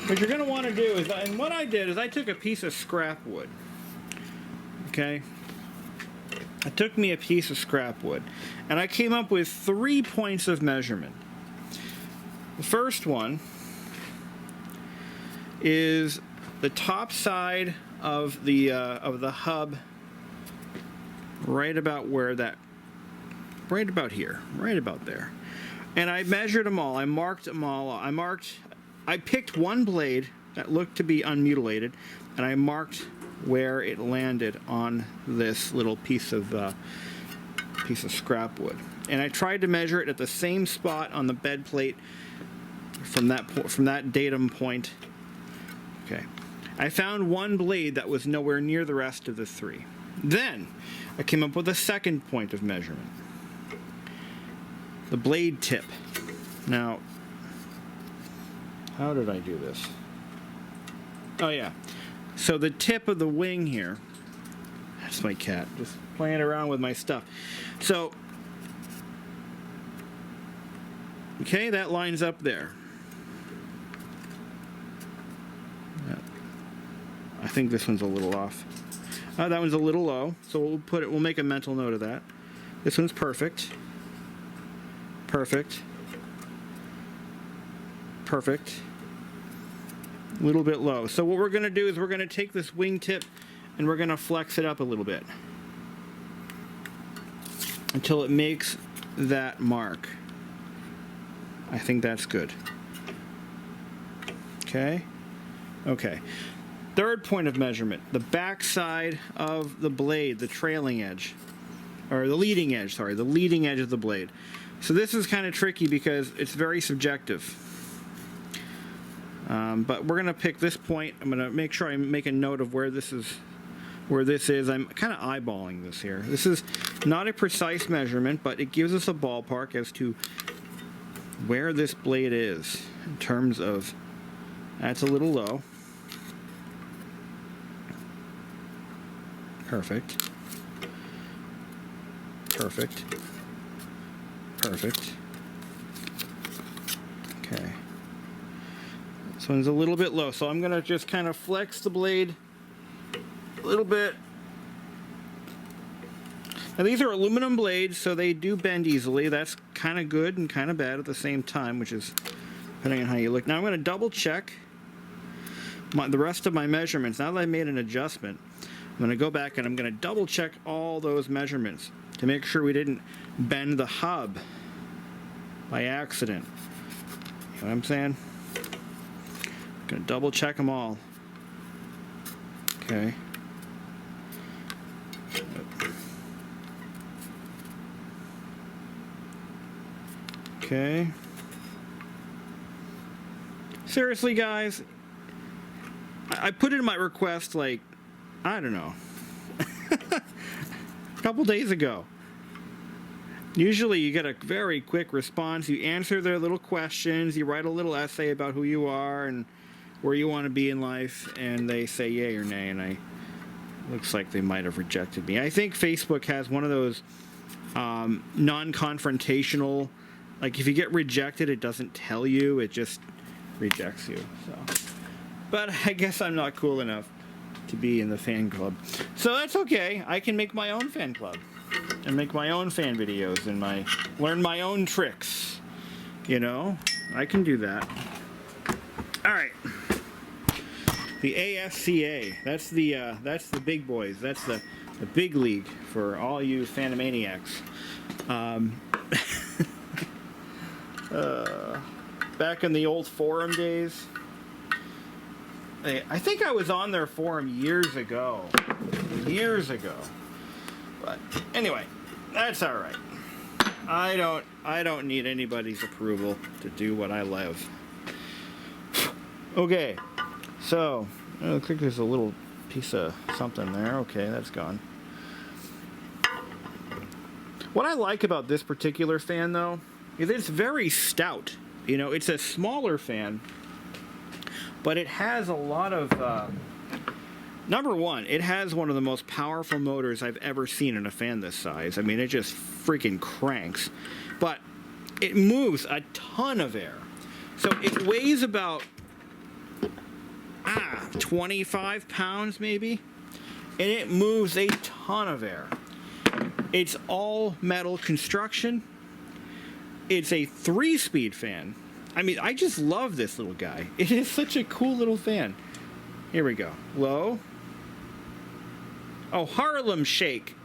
What you're going to want to do is, and what I did is I took a piece of scrap wood. Okay? It took me a piece of scrap wood, and I came up with 3 points of measurement. The first one is the top side of the hub, right about here, right about there. And I measured them all. I marked them all. I picked one blade that looked to be unmutilated, and I marked where it landed on this little piece of scrap wood. And I tried to measure it at the same spot on the bed plate from that datum point. Okay. I found one blade that was nowhere near the rest of the 3. Then I came up with a second point of measurement. The blade tip. Now, How did I do this? Oh yeah. So the tip of the wing here, that's my cat, just playing around with my stuff. So, okay, that lines up there. I think this one's a little off. That one's a little low, so we'll make a mental note of that. This one's perfect. Perfect. Perfect. A little bit low. So what we're going to do is we're going to take this wingtip and we're going to flex it up a little bit until it makes that mark. I think that's good. Okay. Okay. Third point of measurement, the back side of the blade, the trailing edge, or the leading edge, sorry, the leading edge of the blade. So this is kind of tricky because it's very subjective. But we're going to pick this point. I'm going to make sure I make a note of where this is. I'm kind of eyeballing this here. This is not a precise measurement, but it gives us a ballpark as to where this blade is in terms of, that's a little low. Perfect. Perfect. Perfect. Okay. This one's a little bit low, so I'm going to just kind of flex the blade a little bit. Now these are aluminum blades, so they do bend easily. That's kind of good and kind of bad at the same time, which is depending on how you look. Now I'm going to double check the rest of my measurements. Now that I made an adjustment, I'm going to go back and I'm going to double check all those measurements to make sure we didn't bend the hub by accident. You know what I'm saying? I'm going to double check them all. Okay. Okay. Seriously, guys, I put in my request like, I don't know, a couple days ago. Usually you get a very quick response. You answer their little questions. You write a little essay about who you are and where you want to be in life, and they say yay or nay, and looks like they might have rejected me. I think Facebook has one of those non-confrontational, like if you get rejected, it doesn't tell you, it just rejects you. So, but I guess I'm not cool enough to be in the fan club. So that's okay. I can make my own fan club and make my own fan videos and learn my own tricks. You know, I can do that. All right. The ASCA. That's the big boys. That's the big league for all you Phantomaniacs. Back in the old forum days, I think I was on their forum years ago. But anyway, that's all right. I don't need anybody's approval to do what I love. Okay, so it looks like there's a little piece of something there. Okay, that's gone. What I like about this particular fan, though, is it's very stout. You know, it's a smaller fan, but it has a lot of... number one, it has one of the most powerful motors I've ever seen in a fan this size. I mean, it just freaking cranks. But it moves a ton of air. So it weighs about 25 pounds maybe, and it moves a ton of air. It's all metal construction. It's a 3-speed fan. I mean, I just love this little guy. It is such a cool little fan. Here we go. Low. Oh, Harlem Shake.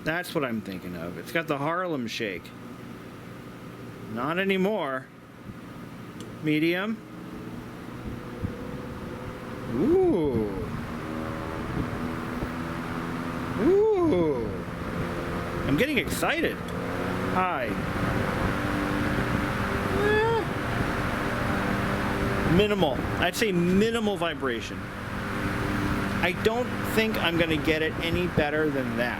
That's what I'm thinking of. It's got the Harlem Shake. Not anymore. Medium. Ooh. Ooh. I'm getting excited. High. Minimal. I'd say minimal vibration. I don't think I'm going to get it any better than that.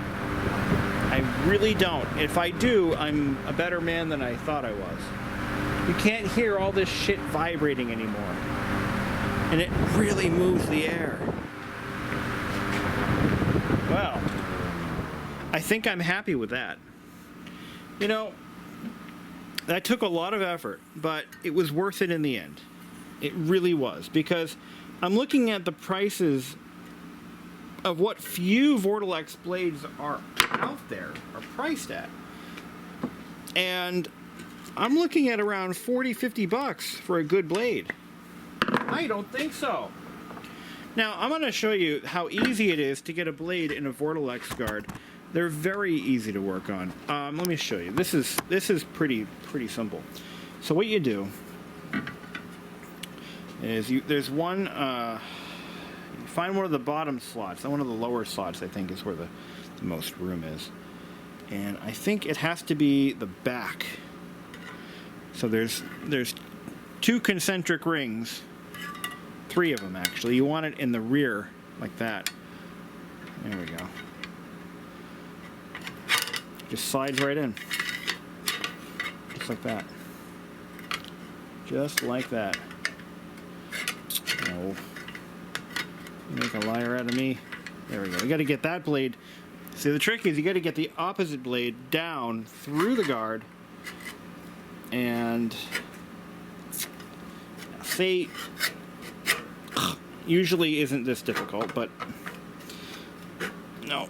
I really don't. If I do, I'm a better man than I thought I was. You can't hear all this shit vibrating anymore. And it really moves the air. Well, I think I'm happy with that. You know, that took a lot of effort, but it was worth it in the end. It really was, because I'm looking at the prices of what few Vortalex blades are out there, are priced at. And I'm looking at around 40, 50 bucks for a good blade. I don't think so. Now, I'm going to show you how easy it is to get a blade in a Vortalex guard. They're very easy to work on. Let me show you. This is pretty simple. So what you do is there's one, you find one of the bottom slots, and one of the lower slots I think is where the most room is. And I think it has to be the back. So there's 2 concentric rings, 3 of them actually. You want it in the rear like that. There we go. Just slides right in. Just like that. Just like that. No. You make a liar out of me. There we go. You got to get that blade. See, the trick is you got to get the opposite blade down through the guard. And see, usually isn't this difficult, but no.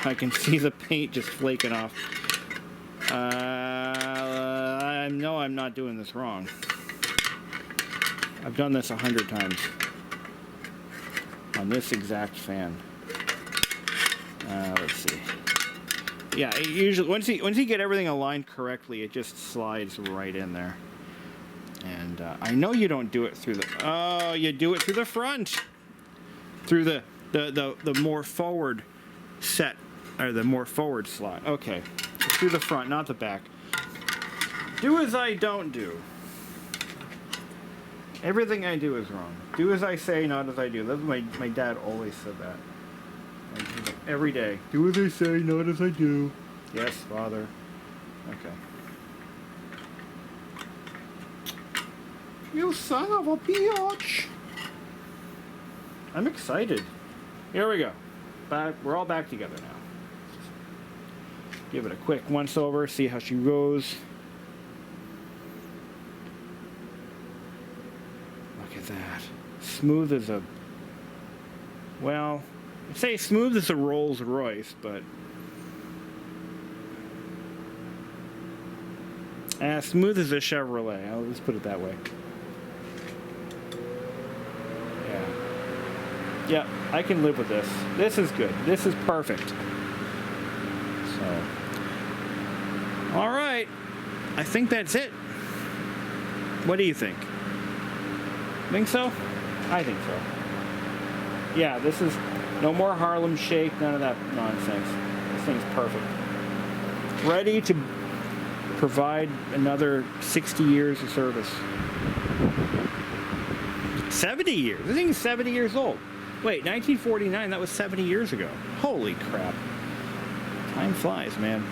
I can see the paint just flaking off. I know I'm not doing this wrong. I've done this 100 times on this exact fan. Let's see. Yeah, usually once you get everything aligned correctly, it just slides right in there. And I know you don't do it through the. Oh, you do it through the front, through the more forward set, or the more forward slot. Okay, through the front, not the back. Do as I don't do. Everything I do is wrong. Do as I say, not as I do. That's my dad always said that. Like, every day. Do as I say, not as I do. Yes, Father. Okay. You son of a bitch! I'm excited. Here we go. We're all back together now. Give it a quick once over, see how she goes. Look at that. Smooth as a... Well, I'd say smooth as a Rolls Royce, but... smooth as a Chevrolet. Let's put it that way. Yeah, I can live with this. This is good. This is perfect. So, all right. I think that's it. What do you think? Think so? I think so. Yeah, this is no more Harlem Shake, none of that nonsense. This thing's perfect. Ready to provide another 60 years of service. 70 years. This thing is 70 years old. Wait, 1949, that was 70 years ago. Holy crap. Time flies, man.